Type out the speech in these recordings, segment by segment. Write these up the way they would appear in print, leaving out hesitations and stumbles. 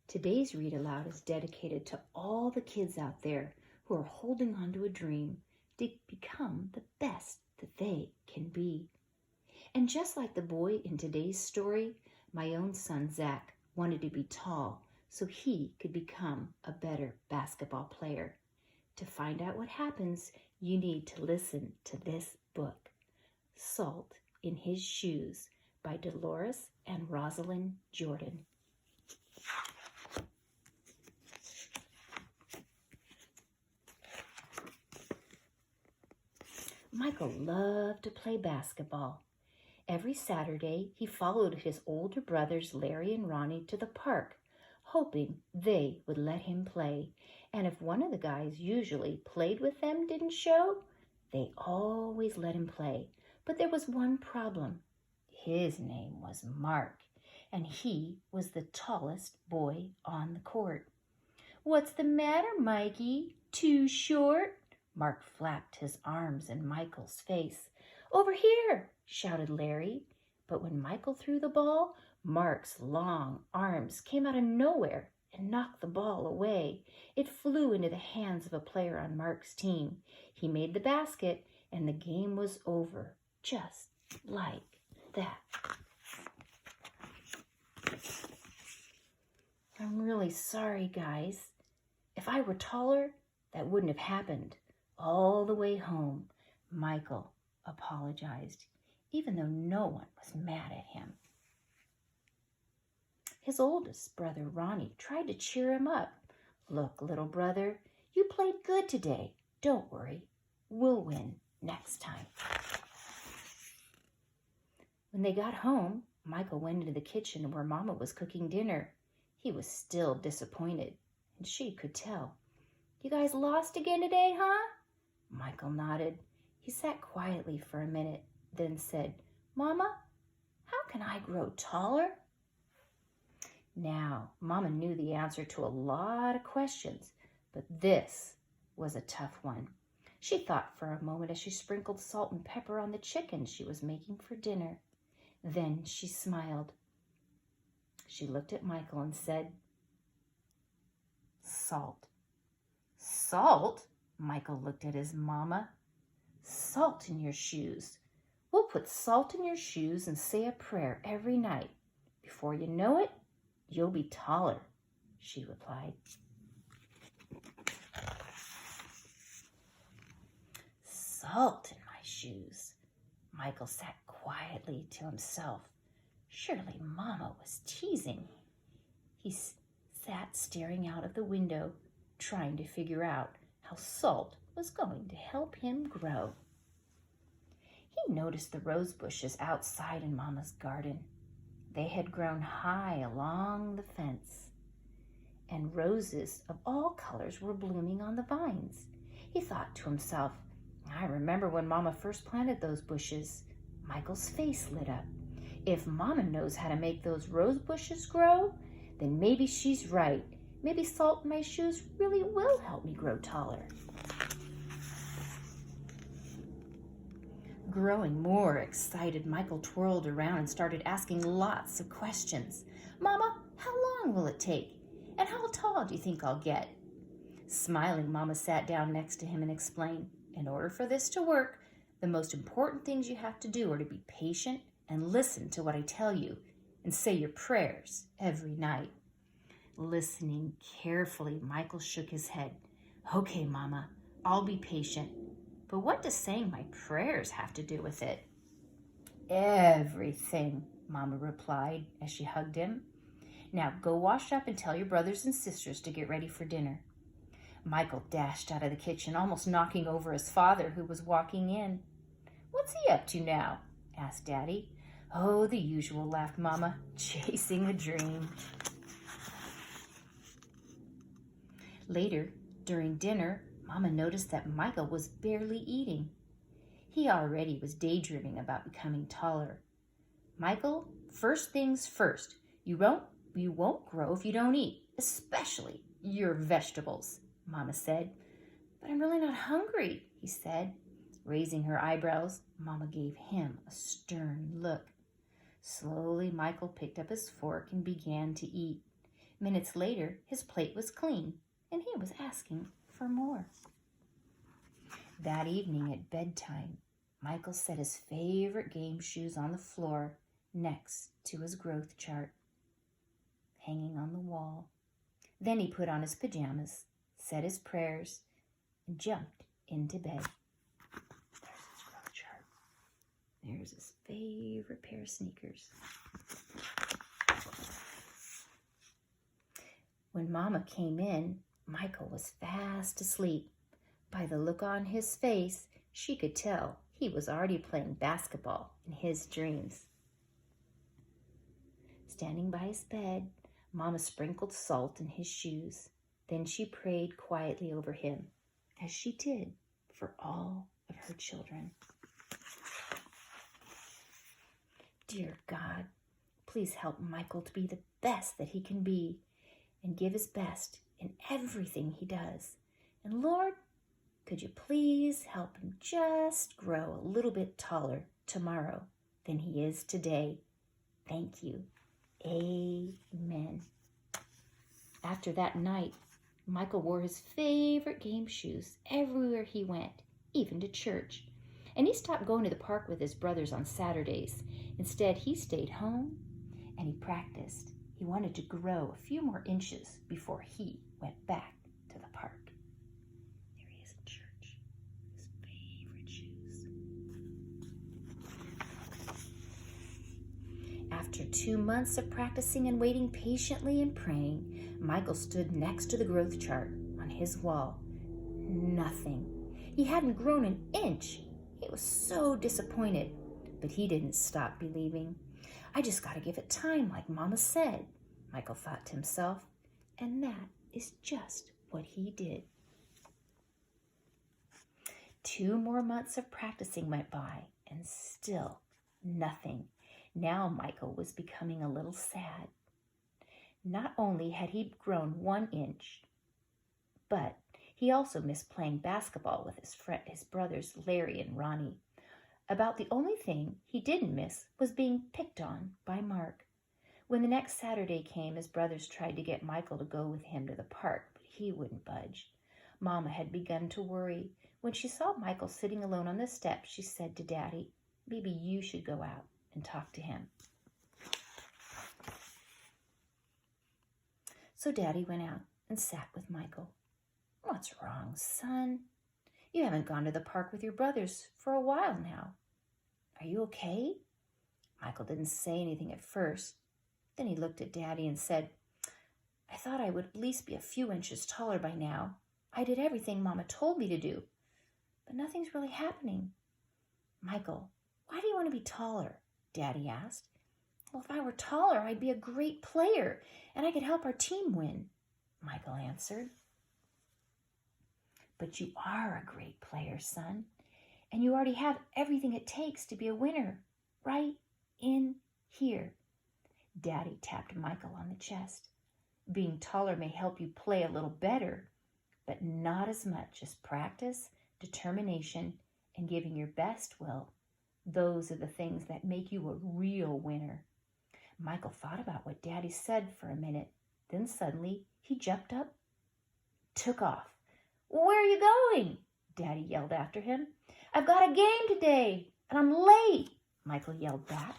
Today's Read Aloud is dedicated to all the kids out there who are holding on to a dream to become the best that they can be. And just like the boy in today's story, my own son Zach wanted to be tall so he could become a better basketball player. To find out what happens, you need to listen to this book, Salt in His Shoes by Dolores and Rosalind Jordan. Michael loved to play basketball. Every Saturday, he followed his older brothers Larry and Ronnie to the park, hoping they would let him play. And if one of the guys usually played with them didn't show, they always let him play. But there was one problem. His name was Mark, and he was the tallest boy on the court. "What's the matter, Mikey? Too short?" Mark flapped his arms in Michael's face. "Over here!" shouted Larry. But when Michael threw the ball, Mark's long arms came out of nowhere and knocked the ball away. It flew into the hands of a player on Mark's team. He made the basket, and the game was over, just like that. "I'm really sorry, guys. If I were taller, that wouldn't have happened." All the way home, Michael apologized, even though no one was mad at him. His oldest brother, Ronnie, tried to cheer him up. "Look, little brother, you played good today. Don't worry. We'll win next time." When they got home, Michael went into the kitchen where Mama was cooking dinner. He was still disappointed, and she could tell. "You guys lost again today, huh?" Michael nodded. He sat quietly for a minute, then said, "Mama, how can I grow taller?" Now, Mama knew the answer to a lot of questions, but this was a tough one. She thought for a moment as she sprinkled salt and pepper on the chicken she was making for dinner. Then she smiled. She looked at Michael and said, "Salt." "Salt?" Michael looked at his mama. "Salt in your shoes. We'll put salt in your shoes and say a prayer every night. Before you know it, you'll be taller," she replied. Salt in my shoes. Michael sat quietly to himself. Surely Mama was teasing. He sat staring out of the window, trying to figure out how salt was going to help him grow. He noticed the rose bushes outside in Mama's garden. They had grown high along the fence, and roses of all colors were blooming on the vines. He thought to himself, "I remember when Mama first planted those bushes." Michael's face lit up. If Mama knows how to make those rose bushes grow, then maybe she's right. Maybe salt in my shoes really will help me grow taller. Growing more excited, Michael twirled around and started asking lots of questions. "Mama, how long will it take? And how tall do you think I'll get?" Smiling, Mama sat down next to him and explained, "In order for this to work, the most important things you have to do are to be patient and listen to what I tell you and say your prayers every night." Listening carefully, Michael shook his head. "Okay, Mama, I'll be patient. But what does saying my prayers have to do with it?" "Everything," Mama replied as she hugged him. "Now go wash up and tell your brothers and sisters to get ready for dinner." Michael dashed out of the kitchen, almost knocking over his father, who was walking in. "What's he up to now?" asked Daddy. "Oh, the usual," laughed Mama, "chasing a dream." Later, during dinner, Mama noticed that Michael was barely eating. He already was daydreaming about becoming taller. "Michael, first things first. You won't grow if you don't eat, especially your vegetables," Mama said. "But I'm really not hungry," he said. Raising her eyebrows, Mama gave him a stern look. Slowly, Michael picked up his fork and began to eat. Minutes later, his plate was clean, and he was asking for more. That evening at bedtime, Michael set his favorite game shoes on the floor next to his growth chart, hanging on the wall. Then he put on his pajamas, said his prayers, and jumped into bed. There's his growth chart. There's his favorite pair of sneakers. When Mama came in, Michael was fast asleep. By the look on his face, she could tell he was already playing basketball in his dreams. Standing by his bed, Mama sprinkled salt in his shoes. Then she prayed quietly over him, as she did for all of her children. Dear God, please help Michael to be the best that he can be and give his best in everything he does. And Lord, could you please help him just grow a little bit taller tomorrow than he is today? Thank you. Amen. After that night, Michael wore his favorite game shoes everywhere he went, even to church. And he stopped going to the park with his brothers on Saturdays. Instead, he stayed home and he practiced. He wanted to grow a few more inches before he went back to the park. There he is in church, his favorite shoes. After 2 months of practicing and waiting patiently and praying, Michael stood next to the growth chart on his wall. Nothing. He hadn't grown an inch. He was so disappointed, but he didn't stop believing. I just got to give it time, like Mama said, Michael thought to himself, and that is just what he did. 2 more months of practicing went by, and still nothing. Now Michael was becoming a little sad. Not only had he grown 1 inch, but he also missed playing basketball with his brothers Larry and Ronnie. About the only thing he didn't miss was being picked on by Mark. When the next Saturday came, his brothers tried to get Michael to go with him to the park, but he wouldn't budge. Mama had begun to worry. When she saw Michael sitting alone on the steps, she said to Daddy, "Maybe you should go out and talk to him." So Daddy went out and sat with Michael. "What's wrong, son? You haven't gone to the park with your brothers for a while now. Are you okay?" Michael didn't say anything at first. Then he looked at Daddy and said, "I thought I would at least be a few inches taller by now. I did everything Mama told me to do, but nothing's really happening." "Michael, why do you want to be taller?" Daddy asked. "Well, if I were taller, I'd be a great player, and I could help our team win," Michael answered. "But you are a great player, son, and you already have everything it takes to be a winner, right in here." Daddy tapped Michael on the chest. "Being taller may help you play a little better, but not as much as practice, determination, and giving your best will. Those are the things that make you a real winner." Michael thought about what Daddy said for a minute. Then suddenly he jumped up, took off. "Where are you going?" Daddy yelled after him. "I've got a game today, and I'm late," Michael yelled back.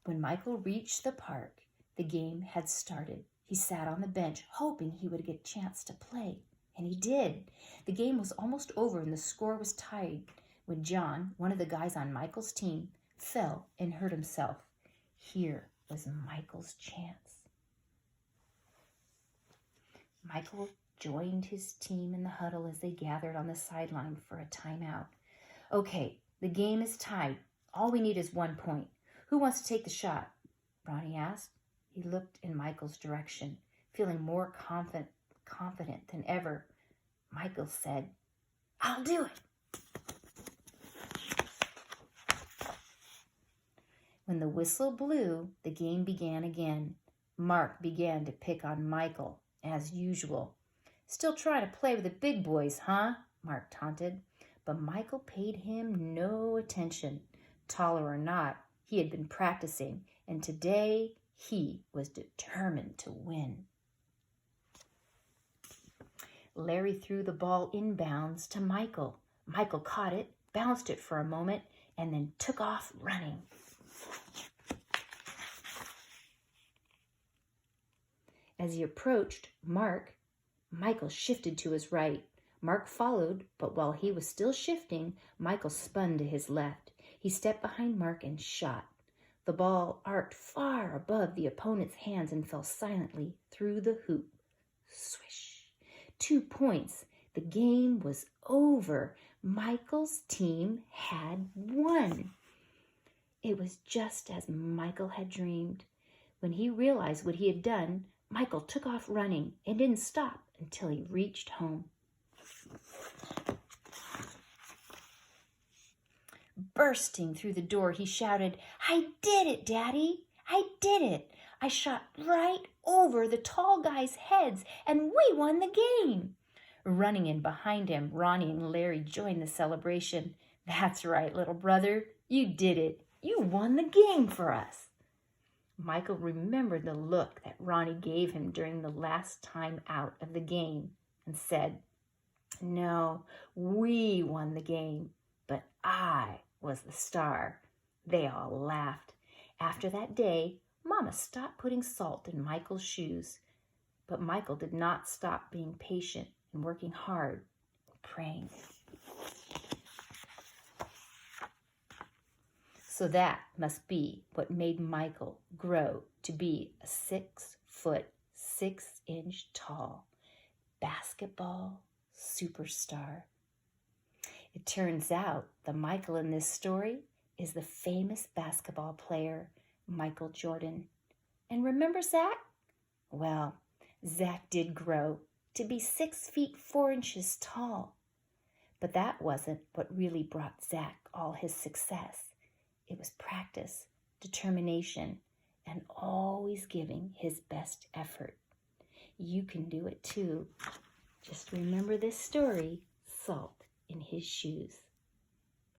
When Michael reached the park, the game had started. He sat on the bench, hoping he would get a chance to play, and he did. The game was almost over, and the score was tied when John, one of the guys on Michael's team, fell and hurt himself. Here was Michael's chance. Michael joined his team in the huddle as they gathered on the sideline for a timeout. "Okay, the game is tied. All we need is 1 point. Who wants to take the shot?" Ronnie asked. He looked in Michael's direction, feeling more confident than ever. Michael said, "I'll do it." When the whistle blew, the game began again. Mark began to pick on Michael, as usual. "Still trying to play with the big boys, huh?" Mark taunted. But Michael paid him no attention. Taller or not, he had been practicing, and today He was determined to win. Larry threw the ball inbounds to Michael. Michael caught it, bounced it for a moment, and then took off running. As he approached Mark, Michael shifted to his right. Mark followed, but while he was still shifting, Michael spun to his left. He stepped behind Mark and shot. The ball arced far above the opponent's hands and fell silently through the hoop. Swish! 2 points. The game was over. Michael's team had won. It was just as Michael had dreamed. When he realized what he had done, Michael took off running and didn't stop until he reached home. Bursting through the door, he shouted, "I did it, Daddy! I did it! I shot right over the tall guys' heads and we won the game!" Running in behind him, Ronnie and Larry joined the celebration. "That's right, little brother. You did it. You won the game for us." Michael remembered the look that Ronnie gave him during the last time out of the game and said, "No, we won the game, but I was the star." They all laughed. After that day, Mama stopped putting salt in Michael's shoes, but Michael did not stop being patient and working hard and praying. So that must be what made Michael grow to be a 6-foot, 6-inch tall basketball superstar. It turns out the Michael in this story is the famous basketball player Michael Jordan. And remember Zach? Well, Zach did grow to be 6 feet 4 inches tall. But that wasn't what really brought Zach all his success. It was practice, determination, and always giving his best effort. You can do it too. Just remember this story, salt in his shoes.